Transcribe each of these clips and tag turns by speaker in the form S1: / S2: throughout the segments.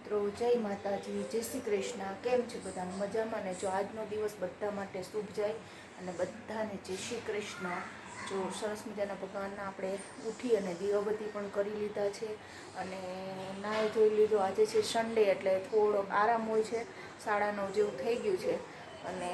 S1: મિત્રો, જય માતાજી, જય શ્રી કૃષ્ણ. કેમ છે બધા મજામાં ને? જો આજનો દિવસ બધા માટે શુભ જાય અને બધાને જય શ્રી કૃષ્ણ. જો સરસ મજાના ભગવાનના આપણે ઉઠી અને દીવાબત્તી પણ કરી લીધા છે અને નાહી ધોઈ લીધો. આજે છે સન્ડે એટલે થોડોક આરામ હોય છે, 9:30 જેવું થઈ ગયું છે અને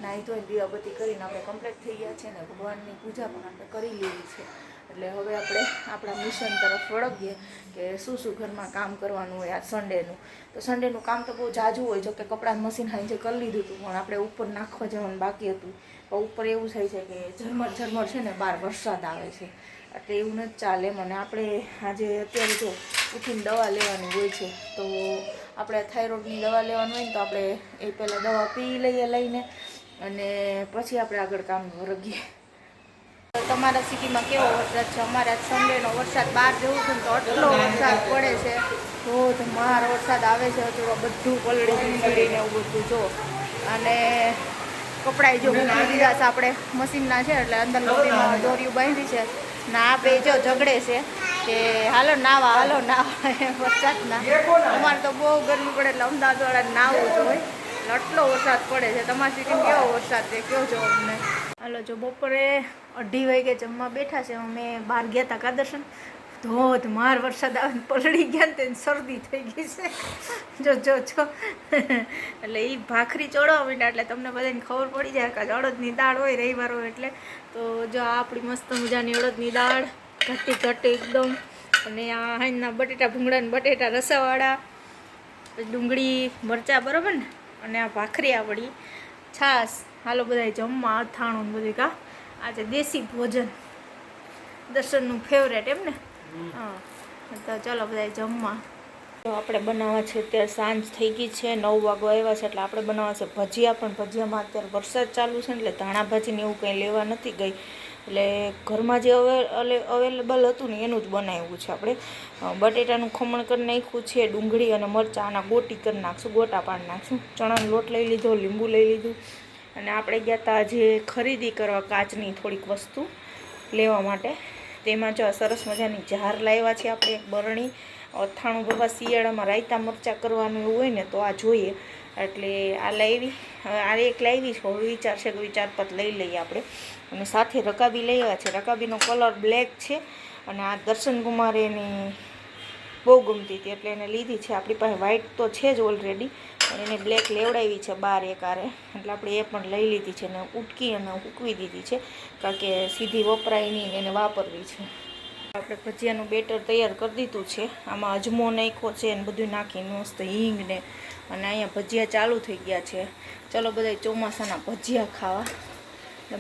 S1: નાહી ધોઈને દીવાબત્તી કરીને આપણે કમ્પ્લીટ થઈ ગયા છે ને ભગવાનની પૂજા પણ આપણે કરી લીધી છે. એટલે હવે આપણે આપણા મિશન તરફ વળગીએ કે શું ઘરમાં કામ કરવાનું હોય આ સન્ડેનું. તો સન્ડેનું કામ તો બહુ ઝાઝું હોય, જો કે કપડાં મશીન હાંજે કરી લીધું હતું પણ આપણે ઉપર નાખવા જવાનું બાકી હતું. પણ ઉપર એવું થાય છે કે ઝરમર છે ને બહાર વરસાદ આવે છે એટલે એવું નથી ચાલે. મને આપણે આજે અત્યારે જો ઉઠીને દવા લેવાની હોય છે, તો આપણે થાઇરોઇડની દવા લેવાની હોય ને તો આપણે એ પહેલાં દવા પી લઈએ લઈને અને પછી આપણે આગળ કામ વળગીએ. તમારા સિટીમાં કેવો વરસાદ છે? અમારા સન્ડેનો વરસાદ બહાર જવું છે ને તો આટલો વરસાદ પડે છે, ધોધમાર વરસાદ આવે છે. તો બધું પલળી ભીંગળીને એવું બધું જો, અને કપડાં જો મૂકી દીધા છે આપણે મશીનના છે એટલે અંદર લોબીમાં દોરીયું બાંધી છે ને આ બે જો ઝઘડે છે કે હાલો નાવા વરસાદના. અમારે તો બહુ ગરમી પડે એટલે અમદાવાદવાળા નાવું જોઈએ એટલે આટલો વરસાદ પડે છે. તમારી સિટીમાં કેવો વરસાદ છે કયો છો અમને? હાલો, જો બપોરે 2:30 વાગે જમવા બેઠા છે. અમે બહાર ગયા હતા કાદર્શન, ધોધમાર વરસાદ આવે ને પલળી ગયા ને તેને શરદી થઈ ગઈ છે. જો એટલે એ ભાખરી ચોળવા માંડ્યા એટલે તમને બધાને ખબર પડી જાય કે અડદની દાળ હોય, રવિવાર હોય એટલે. તો જો આ આપણી મસ્ત મજાની અડદની દાળ ઘટી એકદમ, અને આ હાઈના બટેટા ભૂંગળા ને બટેટા રસાવાળા, ડુંગળી મરચાં બરાબર ને, અને આ ભાખરી આવડી, છાશ. હાલો બધા જમવા, અથાણું બધું. કા આજે દેશી ભોજન, દર્શનનું ફેવરેટ એમ ને? હા, તો ચાલો બધા જમવા. તો આપણે બનાવવા છે અત્યારે, સાંજ થઈ ગઈ છે, 9 વાગવા આવ્યા છે એટલે આપણે બનાવવા છે ભજીયા. પણ ભજીયામાં અત્યારે વરસાદ ચાલુ છે એટલે ધાણા ભાજીને એવું કંઈ લેવા નથી ગઈ, એટલે ઘરમાં જે અવેલેબલ હતું ને એનું જ બનાવ્યું છે. આપણે બટેટાનું ખમણ કરી નાખ્યું છે, ડુંગળી અને મરચાં ગોટી કરી નાખશું, ગોટા પાડી નાખશું. ચણાનો લોટ લઈ લીધો, લીંબુ લઈ લીધું, અને આપણે ગયા હતા આજે ખરીદી કરવા કાચની થોડીક વસ્તુ લેવા માટે. તેમાં જો સરસ મજાની જાર લાવ્યા છે આપણે, બરણી. અથાણું બાબા શિયાળામાં રાયતા મરચાં કરવાનું એવું હોય ને તો આ જોઈએ એટલે આ લાવી. હવે આ એક લાવી છે, હવે વિચાર છે કે 4-5 લઈ લઈએ આપણે. અને સાથે રકાબી લઈ આવ્યા છે. રકાબીનો કલર બ્લેક છે અને આ દર્શન કુમારે એની બહુ ગમતી હતી એટલે એને લીધી છે. આપણી પાસે વ્હાઈટ તો છે જ ઓલરેડી, પણ એને બ્લેક લેવડાવી છે બાર એકારે, એટલે આપણે એ પણ લઈ લીધી છે. ને ઉટકી અને ઉકવી દીધી છે કારણ કે સીધી વપરાય નહીં, એને વાપરવી છે. આપણે ભજીયાનું બેટર તૈયાર કરી દીધું છે. આમાં અજમો નાખ્યો છે અને બધું નાખીને મસ્ત હિંગ ને, અને અહીંયા ભજીયા ચાલુ થઈ ગયા છે. ચલો બધા ચોમાસાના ભજીયા ખાવા.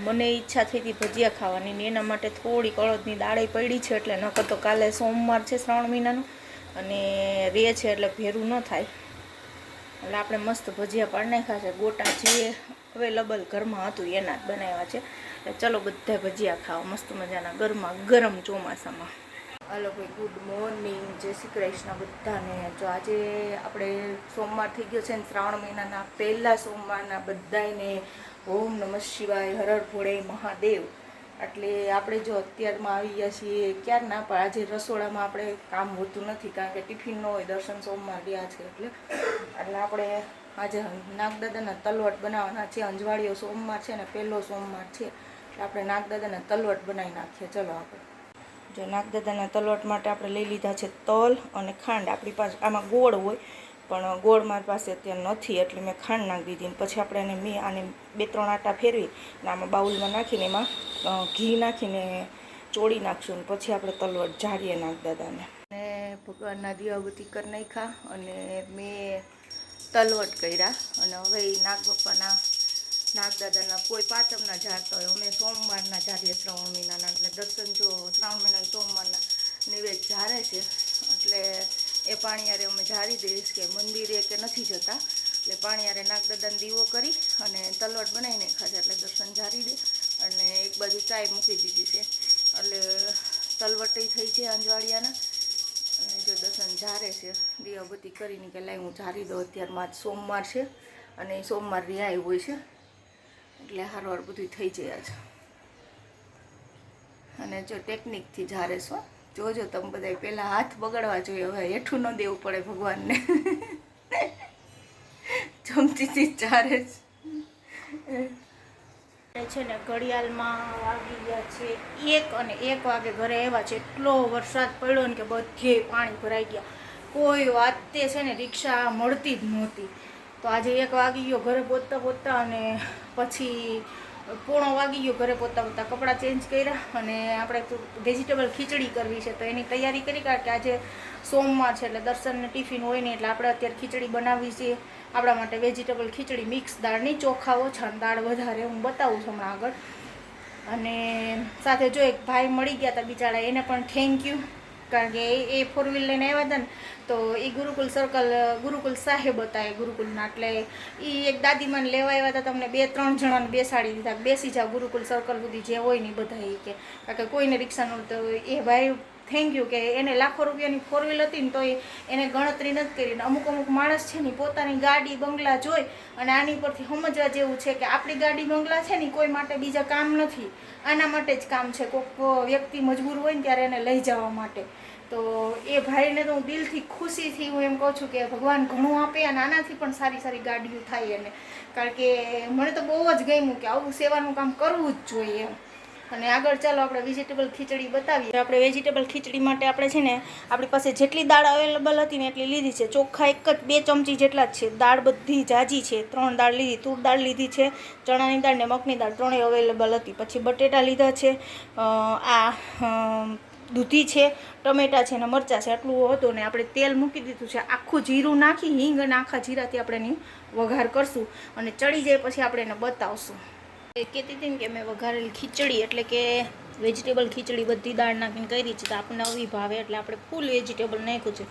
S1: મને ઈચ્છા થઈ હતી ભજીયા ખાવાની ને એના માટે થોડીક અડદની દાળ પડી છે, એટલે નકર તો કાલે સોમવાર છે શ્રાવણ મહિનાનું અને રે છે એટલે ભેરું ન થાય. એટલે આપણે મસ્ત ભજીયા પાડી નાખ્યા છે. ગોટા જે અવેલેબલ ઘરમાં હતું એના જ બનાવ્યા છે. એટલે ચલો બધા ભજીયા ખાવા મસ્ત મજાના ગરમા ગરમ ચોમાસામાં. હાલો ભાઈ, ગુડ મોર્નિંગ, જય શ્રી કૃષ્ણ બધાને. જો આજે આપણે સોમવાર થઈ ગયો છે ને શ્રાવણ મહિનાના પહેલા સોમવારના બધાને ઓમ નમઃ શિવાય, હર હર ભોળે મહાદેવ. એટલે આપણે જો અત્યારમાં આવી ગયા છીએ ક્યારના, પણ આજે રસોડામાં આપણે કામ હોતું નથી કારણ કે ટિફિન ન હોય, દર્શન સોમવાર ગયા છે એટલે. એટલે આપણે આજે નાગદાદાના તલવટ બનાવવાના છે. અંજવાળીઓ સોમવાર છે ને પહેલો સોમવાર છે એટલે આપણે નાગદાદાના તલવટ બનાવી નાખીએ. ચલો આપણે જો નાગદાદાના તલવટ માટે આપણે લઈ લીધા છે તલ અને ખાંડ. આપણી પાસે આમાં ગોળ હોય પણ ગોળ મારી પાસે અત્યારે નથી એટલે મેં ખાંડ નાખી દીધી. પછી આપણે આને 2-3 આટા ફેરવી અને આમાં બાઉલમાં નાખીને એમાં ઘી નાખીને ચોળી નાખશું ને પછી આપણે તલવટ ઝાડીએ નાગદાદાને. અને ભગવાનના દીવાબત્તી કરી નાખ્યા અને મેં તલવટ કર્યા. અને હવે એ નાગબાપાના નાગદાદાના કોઈ પાંચમના ઝાડતા હોય, અમે સોમવારના ઝાડીએ શ્રાવણ મહિનાના. એટલે દર્શન જો શ્રાવણ મહિના સોમવારના નૈવેદ્ય ઝારે છે એટલે એ પાણીયારે અમે ઝારી દઈશ કે મંદિરે કે નથી જતા એટલે પાણીયારે નાગદાદાને દીવો કરી અને તલવટ બનાવીને ખાશે એટલે દર્શન ઝારી દે. અને એક બાજુ ચાય મૂકી દીધી છે એટલે તલવટી થઈ છે અંજવાળિયાના. અને જો દર્શન ઝારે છે, દીવાબત્તી કરીને કે લાઈ હું ઝારી દઉં. અત્યારમાં જ સોમવાર છે અને સોમવાર રિહાઈ હોય છે એટલે હારવાર બધું થઈ જાય છે. અને જો ટેકનિકથી ઝારે છો જોજો તમે બધા પહેલાં હાથ બગાડવા જોઈએ, હવે હેઠું ન દેવું પડે ભગવાનને. ચમચીથી ચારે છે ને ઘડિયાળમાં વાગી ગયા છે 1 અને 1 વાગે ઘરે આવ્યા છે. એટલો વરસાદ પડ્યો ને કે બધે પાણી ભરાઈ ગયા. કોઈ વાતે છે ને રિક્ષા મળતી જ નહોતી. તો આજે 1 વાગી ગયો ઘરે પહોંચતા અને પછી 1:15 વાગી ગયો ઘરે પહોંચતા કપડાં ચેન્જ કર્યા અને આપણે વેજીટેબલ ખીચડી કરવી છે તો એની તૈયારી કરી. કારણ કે આજે સોમવાર છે એટલે દર્શનને ટિફિન હોય ને એટલે આપણે અત્યારે ખીચડી બનાવી છે આપણા માટે. વેજીટેબલ ખીચડી મિક્સ દાળની, ચોખા ઓછા દાળ વધારે, હું બતાવું છું હમણાં આગળ. અને સાથે જો એક ભાઈ મળી ગયા હતા બિચારા, એને પણ થેન્ક યુ. કારણ કે એ 4 વ્હીલ લઈને આવ્યા હતા ને તો એ ગુરુકુલ સર્કલ, ગુરુકુલ સાહેબ હતા એ ગુરુકુલના, એટલે એ એક દાદીમાને લેવા આવ્યા હતા. તમને 2-3 જણાને બેસાડી દીધા, બેસી જાઓ ગુરુકુલ સર્કલ સુધી જે હોય ને બધા. એ કે કારણ કે કોઈને રિક્ષા નહોતો. એ ભાઈ થેન્ક યુ કે એને લાખો રૂપિયાની 4 વ્હીલ હતી ને તો એને ગણતરી નથી કરી. અમુક માણસ છે ને પોતાની ગાડી બંગલા જોઈ અને આની પરથી સમજવા જેવું છે કે આપણી ગાડી બંગલા છે ને કોઈ માટે બીજા કામ નથી, આના માટે જ કામ છે. કોઈક વ્યક્તિ મજબૂર હોય ને ત્યારે એને લઈ જવા માટે. તો એ ભાઈને તો હું દિલથી ખુશીથી હું એમ કહું છું કે ભગવાન ઘણું આપે અને આનાથી પણ સારી સારી ગાડીઓ થાય એને. કારણ કે મને તો બહુ જ ગમ્યું કે આવું સેવાનું કામ કરવું જ જોઈએ એમ. અને આગળ ચાલો આપણે વેજીટેબલ ખીચડી બતાવીએ. આપણે વેજીટેબલ ખીચડી માટે આપણે છે ને આપણી પાસે જેટલી દાળ અવેલેબલ હતી ને એટલી લીધી છે. ચોખ્ખા એક જ 2 ચમચી જેટલા જ છે. દાળ બધી જાજી છે. 3 દાળ લીધી, તુર દાળ લીધી છે, ચણાની દાળ ને મગની દાળ ત્રણેય અવેલેબલ હતી. પછી બટેટા લીધા છે, દૂધી છે, ટમેટા છે ને મરચાં છે, આટલું હતું. ને આપણે તેલ મૂકી દીધું છે. આખું જીરું નાખી, હિંગ અને આખા જીરાથી આપણે એની વઘાર કરશું અને ચડી જાય પછી આપણે એને બતાવશું. એ કહેતી હતી ને કે મેં વઘારેલી ખીચડી એટલે કે વેજીટેબલ ખીચડી બધી દાળ નાખીને કરી છે તો આપણને આવી ભાવે એટલે આપણે ફૂલ વેજીટેબલ નાખ્યું છે.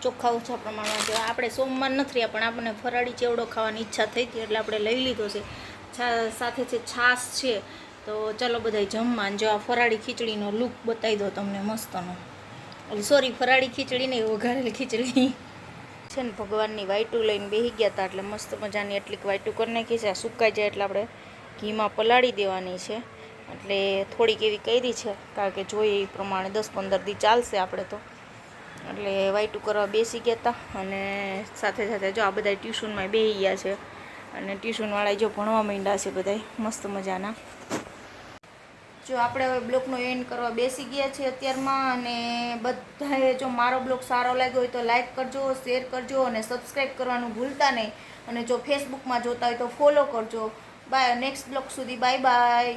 S1: ચોખ્ખા ઓછા પ્રમાણમાં છે. આપણે સોમવાર નથી રહ્યા પણ આપણને ફરાળી ચેવડો ખાવાની ઈચ્છા થઈ હતી એટલે આપણે લઈ લીધો છે. સાથે છે છાશ છે. તો ચાલો બધા જમવા. જો આ ફરાળી ખીચડીનો લુક બતાવી દો તમને મસ્તનો. સોરી, ફરાળી ખીચડી નહીં, વઘારેલી ખીચડી છે ને. ભગવાનની વાઈટું લઈને બેસી ગયા હતા એટલે મસ્ત મજાની એટલીક વાઈટું કરી નાખી છે. આ સુકાઈ જાય એટલે આપણે ઘીમાં પલાળી દેવાની છે. એટલે થોડીક એવી કરી છે કારણ કે જોઈએ એ પ્રમાણે 10-15 દી ચાલશે આપણે તો. એટલે વાઈટું કરવા બેસી ગયા હતા અને સાથે સાથે જો આ બધા ટ્યુશનમાં બેસી ગયા છે અને ટ્યુશનવાળા જો ભણવા માંડ્યા છે બધા મસ્ત મજાના. જો આપણે હવે બ્લોગનો એન્ડ કરવા બેસી ગયા છીએ અત્યારમાં. અને બધાએ જો મારો બ્લોગ સારો લાગ્યો હોય તો લાઈક કરજો, શેર કરજો અને સબસ્ક્રાઈબ કરવાનું ભૂલતા નહીં. અને જો ફેસબુકમાં જોતા હોય તો ફોલો કરજો. બાય. નેક્સ્ટ બ્લોગ સુધી બાય બાય.